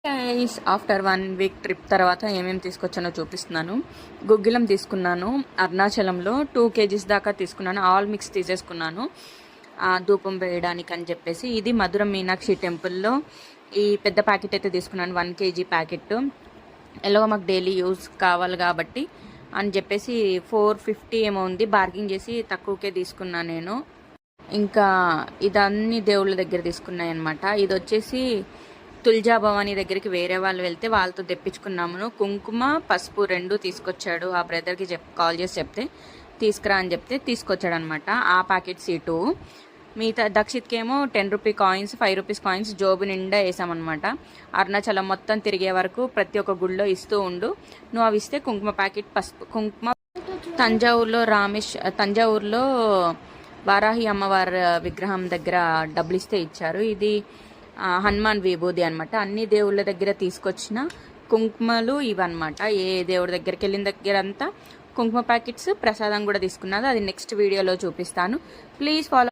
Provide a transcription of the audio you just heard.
Guys after 1 week trip తర్వాత ఏమేమి తీసుకొచ్చానో చూపిస్తున్నాను. గుగ్గిలం తీసుకున్నాను. అరుణాచలంలో 2 kgs దాకా తీసుకున్నాను. ఆల్ మిక్స్ తీసేసుకున్నాను ధూపం వేయడానికి అని చెప్పేసి. ఇది మధుర మీనాక్షి టెంపుల్లో ఈ పెద్ద ప్యాకెట్ అయితే తీసుకున్నాను, 1 kg ప్యాకెట్. ఎలాగో మాకు డైలీ యూజ్ కావాలి కాబట్టి అని చెప్పేసి 450 ఏమో ఉంది, బార్గింగ్ చేసి తక్కువకే తీసుకున్నాను నేను. ఇంకా ఇదన్నీ దేవుళ్ళ దగ్గర తీసుకున్నాయి అనమాట. ఇది వచ్చేసి తుల్జా భవానీ దగ్గరికి వేరే వాళ్ళు వెళ్తే వాళ్ళతో తెప్పించుకున్నాము. కుంకుమ పసుపు 2 తీసుకొచ్చాడు. ఆ బ్రదర్కి కాల్ చేసి చెప్తే తీసుకురా అని చెప్తే తీసుకొచ్చాడు అనమాట. ఆ ప్యాకెట్స్ ఈ 2. మిగతా దక్షిత్కేమో 10 రూపీ కాయిన్స్, 5 రూపీస్ కాయిన్స్ జోబు నిండా వేసామన్నమాట. అరుణాచలం మొత్తం తిరిగే వరకు ప్రతి ఒక్క గుళ్ళో ఇస్తూ ఉండు, నువ్వు అవి ఇస్తే కుంకుమ ప్యాకెట్, పసుపు కుంకుమ. తంజావూరులో వారాహి అమ్మవారి విగ్రహం దగ్గర డబ్బులు ఇస్తే ఇచ్చారు. ఇది హనుమాన్ విభూది అనమాట. అన్ని దేవుళ్ళ దగ్గర తీసుకొచ్చిన కుంకుమలు ఇవన్నమాట. ఏ దేవుడి దగ్గరికి వెళ్ళిన దగ్గర అంతా కుంకుమ ప్యాకెట్స్, ప్రసాదం కూడా తీసుకున్నది. అది నెక్స్ట్ వీడియోలో చూపిస్తాను. Please follow.